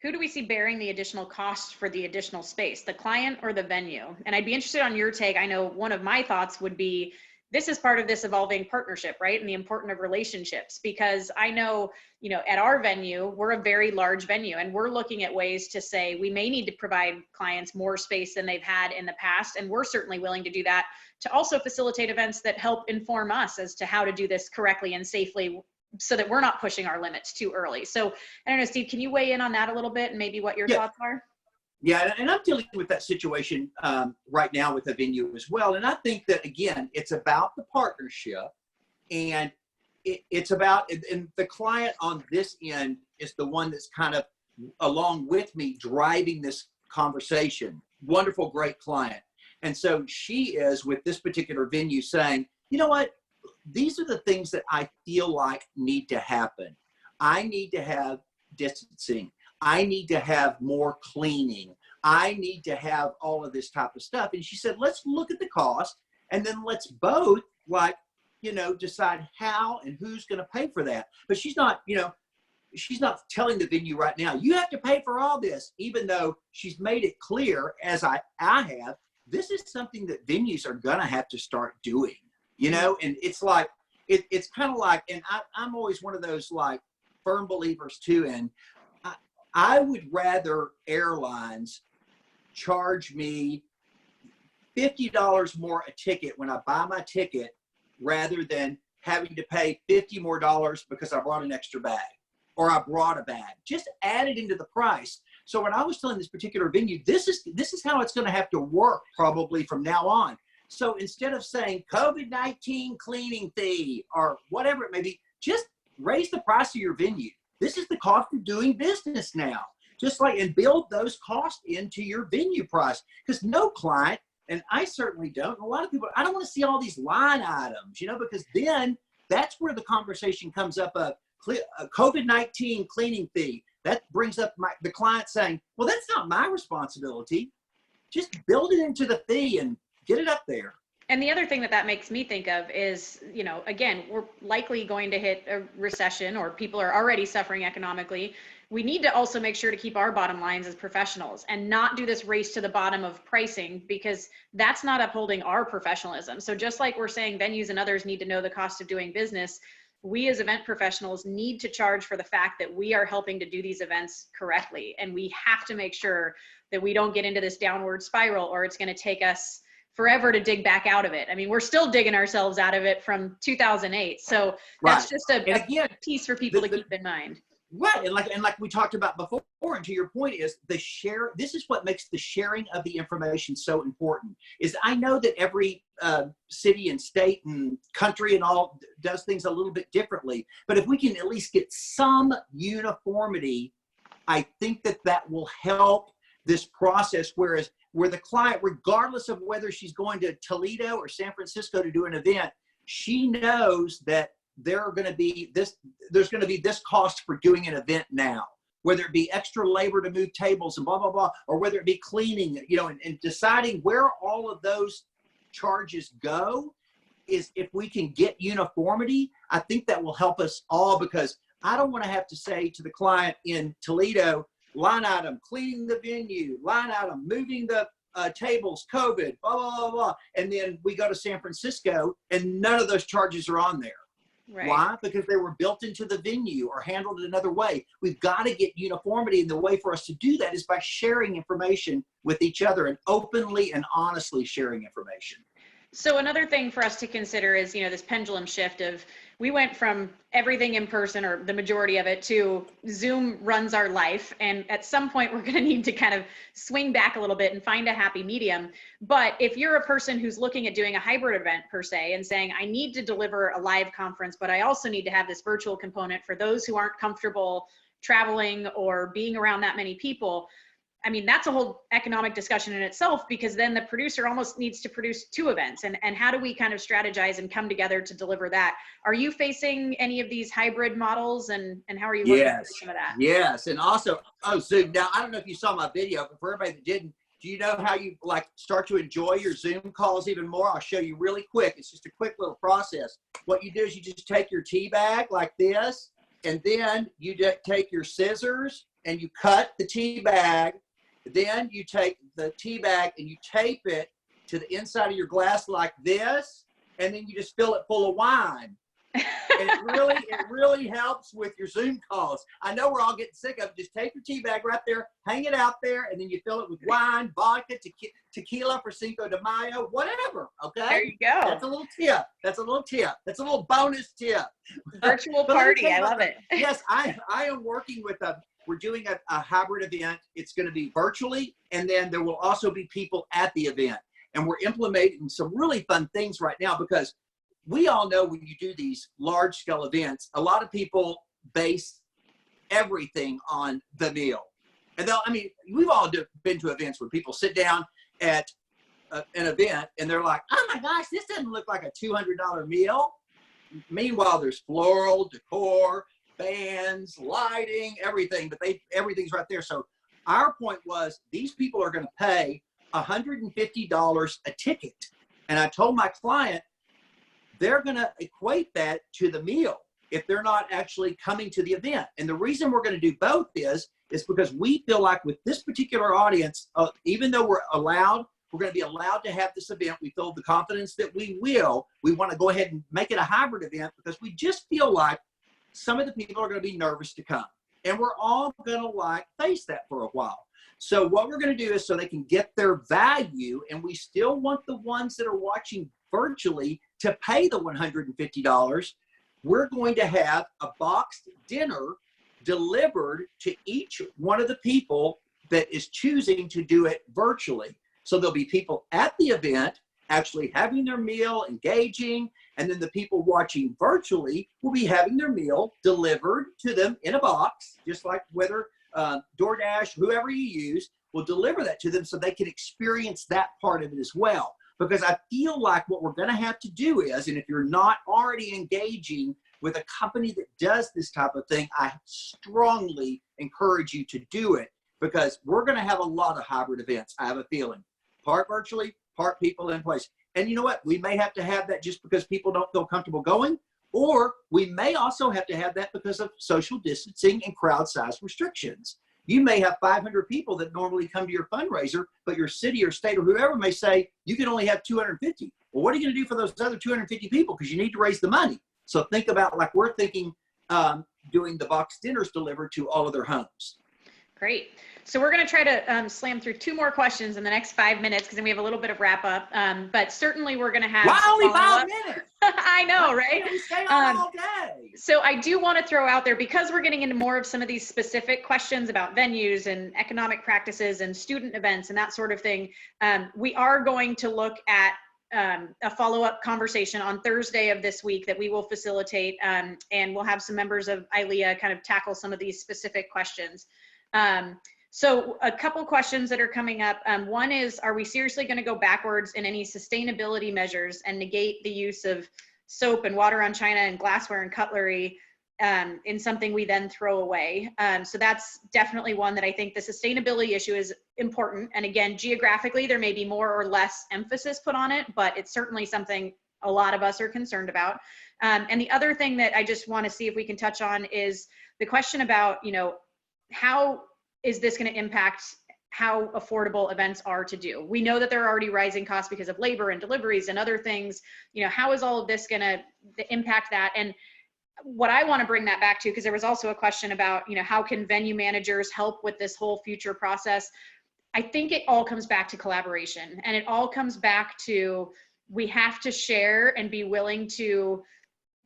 who do we see bearing the additional cost for the additional space, the client or the venue? And I'd be interested on your take. I know one of my thoughts would be, this is part of this evolving partnership, right? And the importance of relationships, because I know, at our venue, we're a very large venue, and we're looking at ways to say we may need to provide clients more space than they've had in the past. And we're certainly willing to do that to also facilitate events that help inform us as to how to do this correctly and safely, so that we're not pushing our limits too early. So I don't know, Steve, can you weigh in on that a little bit and maybe what your thoughts are? Yeah, and I'm dealing with that situation right now with the venue as well. And I think that, again, it's about the partnership, and it's about, and the client on this end is the one that's kind of along with me driving this conversation. Wonderful, great client. And so she is with this particular venue saying, you know what, these are the things that I feel like need to happen. I need to have distancing. I need to have more cleaning. I need to have all of this type of stuff. And she said, let's look at the cost, and then let's both decide how and who's going to pay for that. But she's not telling the venue right now, you have to pay for all this, even though she's made it clear, as I have, this is something that venues are going to have to start doing, and it's like, it's kind of like, and I'm always one of those like firm believers too. And I would rather airlines charge me $50 more a ticket when I buy my ticket, rather than having to pay $50 more because I brought an extra bag or I brought a bag. Just add it into the price. So when I was telling this particular venue, this is how it's going to have to work probably from now on. So instead of saying COVID-19 cleaning fee or whatever it may be, just raise the price of your venue. This is the cost of doing business now. Just like, and build those costs into your venue price, because no client And I certainly don't. And a lot of people, I don't want to see all these line items, because then that's where the conversation comes up of COVID-19 cleaning fee. That brings up the client saying, well, that's not my responsibility. Just build it into the fee and get it up there. And the other thing that makes me think of is, again, we're likely going to hit a recession, or people are already suffering economically. We need to also make sure to keep our bottom lines as professionals and not do this race to the bottom of pricing, because that's not upholding our professionalism. So just like we're saying venues and others need to know the cost of doing business, we as event professionals need to charge for the fact that we are helping to do these events correctly. And we have to make sure that we don't get into this downward spiral, or it's going to take us forever to dig back out of it. I mean, we're still digging ourselves out of it from 2008. So that's just a piece for people to keep in mind. Right. And like we talked about before, and to your point, is this is what makes the sharing of the information so important. Is I know that every city and state and country and all does things a little bit differently, but if we can at least get some uniformity, I think that will help this process, where the client, regardless of whether she's going to Toledo or San Francisco to do an event, she knows that there's going to be this cost for doing an event now, whether it be extra labor to move tables and blah, blah, blah, or whether it be cleaning, and deciding where all of those charges go. Is if we can get uniformity, I think that will help us all, because I don't want to have to say to the client in Toledo, line item, cleaning the venue, line item, moving the tables, COVID, blah, blah, blah, blah. And then we go to San Francisco and none of those charges are on there. Right. Why? Because they were built into the venue or handled another way. We've got to get uniformity. And the way for us to do that is by sharing information with each other, and openly and honestly sharing information. So another thing for us to consider is, this pendulum shift of, we went from everything in person, or the majority of it, to Zoom runs our life. And at some point we're going to need to kind of swing back a little bit and find a happy medium. But if you're a person who's looking at doing a hybrid event per se, and saying, I need to deliver a live conference, but I also need to have this virtual component for those who aren't comfortable traveling or being around that many people, I mean, that's a whole economic discussion in itself, because then the producer almost needs to produce two events. And how do we kind of strategize and come together to deliver that? Are you facing any of these hybrid models, and how are you working through some of that? Yes. And also, Zoom. Now, I don't know if you saw my video, but for everybody that didn't, do you know how you start to enjoy your Zoom calls even more? I'll show you really quick. It's just a quick little process. What you do is you just take your tea bag like this, and then you take your scissors and you cut the tea bag. Then you take the tea bag and you tape it to the inside of your glass like this, and then you just fill it full of wine. And it really helps with your Zoom calls. I know we're all getting sick of it. Just take your tea bag right there, hang it out there, and then you fill it with wine, vodka, tequila for Cinco de Mayo, whatever. Okay. There you go. That's a little tip. That's a little bonus tip. Virtual party. I love it. Yes, I am working with we're doing a hybrid event. It's going to be virtually, and then there will also be people at the event. And we're implementing some really fun things right now, because we all know when you do these large scale events, a lot of people base everything on the meal. And we've all been to events where people sit down at an event and they're like, oh my gosh, this doesn't look like a $200 meal. Meanwhile, there's floral decor, bands, lighting, everything, but everything's right there. So our point was, these people are going to pay $150 a ticket. And I told my client, they're going to equate that to the meal if they're not actually coming to the event. And the reason we're going to do both is because we feel like with this particular audience, even though we're going to be allowed to have this event, we feel the confidence that we want to go ahead and make it a hybrid event, because we just feel like some of the people are going to be nervous to come, and we're all going to face that for a while. So what we're going to do is, so they can get their value, and we still want the ones that are watching virtually to pay the $150, we're going to have a boxed dinner delivered to each one of the people that is choosing to do it virtually. So there'll be people at the event actually having their meal, engaging, and then the people watching virtually will be having their meal delivered to them in a box, just like whether DoorDash, whoever you use, will deliver that to them so they can experience that part of it as well. Because I feel like what we're going to have to do is, and if you're not already engaging with a company that does this type of thing, I strongly encourage you to do it, because we're going to have a lot of hybrid events. I have a feeling, part virtually, part people in place. And you know what? We may have to have that just because people don't feel comfortable going, or we may also have to have that because of social distancing and crowd size restrictions. You may have 500 people that normally come to your fundraiser, but your city or state or whoever may say you can only have 250. Well, what are you going to do for those other 250 people? Because you need to raise the money. So think about, like we're thinking, doing the box dinners delivered to all of their homes. Great. So we're going to try to slam through 2 more questions in the next 5 minutes, because then we have a little bit of wrap up. But certainly we're going to have. Why only 5 minutes? I know, right? We stay on all day. So I do want to throw out there, because we're getting into more of some of these specific questions about venues and economic practices and student events and that sort of thing. We are going to look at a follow-up conversation on Thursday of this week that we will facilitate, and we'll have some members of ILEA kind of tackle some of these specific questions. So a couple questions that are coming up. One is, are we seriously going to go backwards in any sustainability measures and negate the use of soap and water on china and glassware and cutlery in something we then throw away? So that's definitely one that I think the sustainability issue is important. And again, geographically, there may be more or less emphasis put on it, but it's certainly something a lot of us are concerned about. And the other thing that I just want to see if we can touch on is the question about, how is this going to impact how affordable events are to do? We know that there are already rising costs because of labor and deliveries and other things. How is all of this going to impact that? And what I want to bring that back to, because there was also a question about, how can venue managers help with this whole future process? I think it all comes back to collaboration, and it all comes back to, we have to share and be willing to,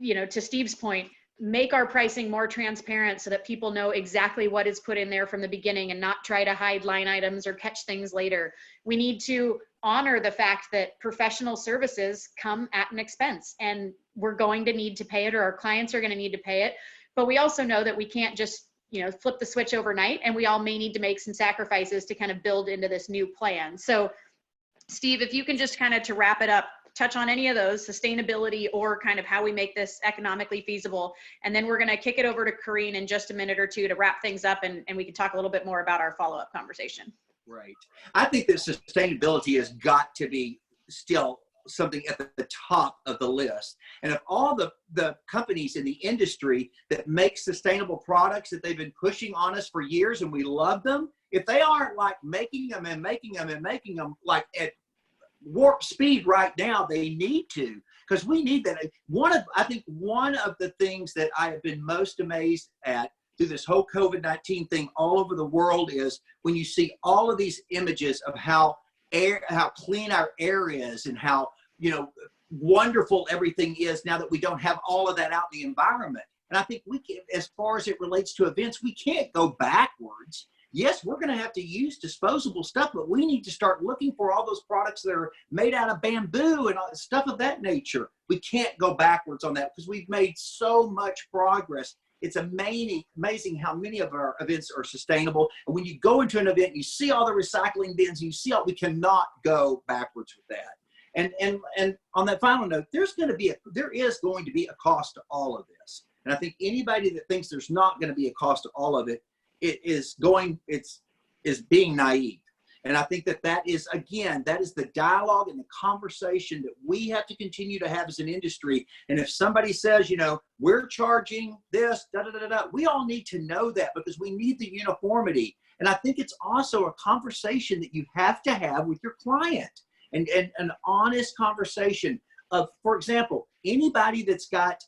to Steve's point, make our pricing more transparent so that people know exactly what is put in there from the beginning and not try to hide line items or catch things later. We need to honor the fact that professional services come at an expense, and we're going to need to pay it, or our clients are going to need to pay it. But we also know that we can't just, flip the switch overnight, and we all may need to make some sacrifices to kind of build into this new plan. So Steve, if you can just kind of, to wrap it up, touch on any of those, sustainability or kind of how we make this economically feasible. And then we're going to kick it over to Corrine in just a minute or two to wrap things up, and we can talk a little bit more about our follow-up conversation. Right. I think that sustainability has got to be still something at the top of the list. And of all the companies in the industry that make sustainable products that they've been pushing on us for years and we love them, if they aren't like making them like at warp speed right now, they need to, because we need that. I think one of the things that I have been most amazed at through this whole COVID-19 thing all over the world is when you see all of these images of how clean our air is and how, wonderful everything is now that we don't have all of that out in the environment. And I think we can, as far as it relates to events, we can't go backwards. Yes, we're going to have to use disposable stuff, but we need to start looking for all those products that are made out of bamboo and stuff of that nature. We can't go backwards on that because we've made so much progress. It's amazing how many of our events are sustainable. And when you go into an event, you see all the recycling bins, you see we cannot go backwards with that. And on that final note, there is going to be a cost to all of this. And I think anybody that thinks there's not going to be a cost to all of it, is being naive. And I think that is the dialogue and the conversation that we have to continue to have as an industry. And if somebody says, we're charging this, we all need to know that, because we need the uniformity. And I think it's also a conversation that you have to have with your client, and an honest conversation of, for example, anybody that's got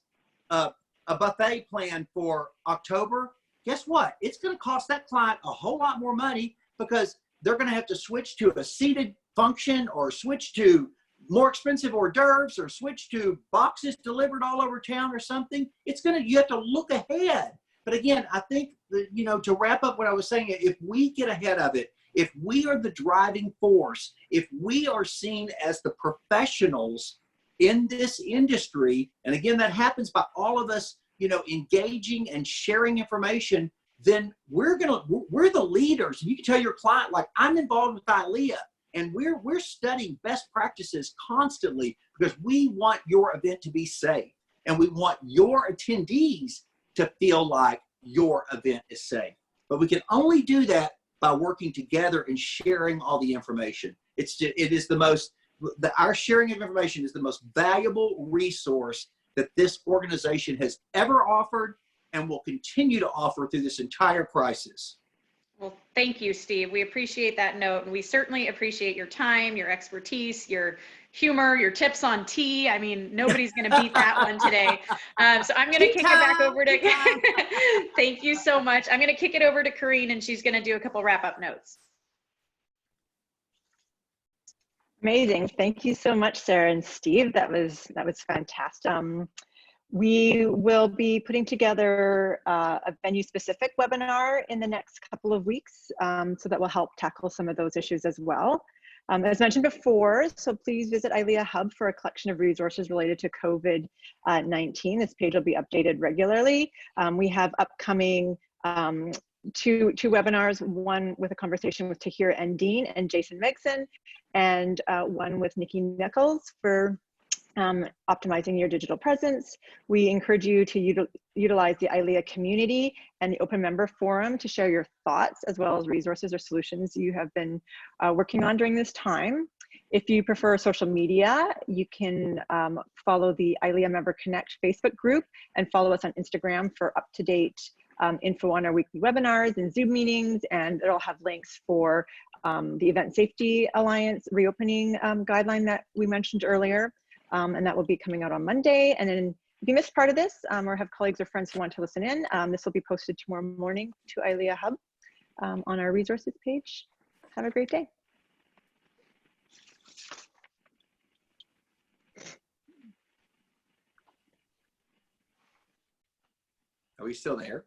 a buffet plan for October, guess what? It's going to cost that client a whole lot more money, because they're going to have to switch to a seated function, or switch to more expensive hors d'oeuvres, or switch to boxes delivered all over town or something. You have to look ahead. But again, I think that, to wrap up what I was saying, if we get ahead of it, if we are the driving force, if we are seen as the professionals in this industry, and again, that happens by all of us, engaging and sharing information, then we're the leaders. And you can tell your client, like, I'm involved with ILEA, and we're studying best practices constantly because we want your event to be safe, and we want your attendees to feel like your event is safe. But we can only do that by working together and sharing all the information. Our sharing of information is the most valuable resource that this organization has ever offered and will continue to offer through this entire crisis. Well, thank you, Steve. We appreciate that note, and we certainly appreciate your time, your expertise, your humor, your tips on tea. I mean, nobody's going to beat that one today. So I'm going to kick it back over to, thank you so much. I'm going to kick it over to Corrine, and she's going to do a couple wrap-up notes. Amazing. Thank you so much, Sarah and Steve. That was fantastic. We will be putting together a venue-specific webinar in the next couple of weeks, so that will help tackle some of those issues as well. As mentioned before, so please visit ILEA Hub for a collection of resources related to COVID-19. This page will be updated regularly. We have upcoming two webinars, one with a conversation with Tahir and Dean and Jason Megson, and one with Nikki Nichols for optimizing your digital presence. We encourage you to utilize the ILEA community and the open member forum to share your thoughts as well as resources or solutions you have been working on during this time. If you prefer social media, you can follow the ILEA Member Connect Facebook group and follow us on Instagram for up-to-date info on our weekly webinars and Zoom meetings, and it'll have links for the Event Safety Alliance reopening guideline that we mentioned earlier. And that will be coming out on Monday. And then if you missed part of this or have colleagues or friends who want to listen in, this will be posted tomorrow morning to ILEA Hub on our resources page. Have a great day. Are we still there?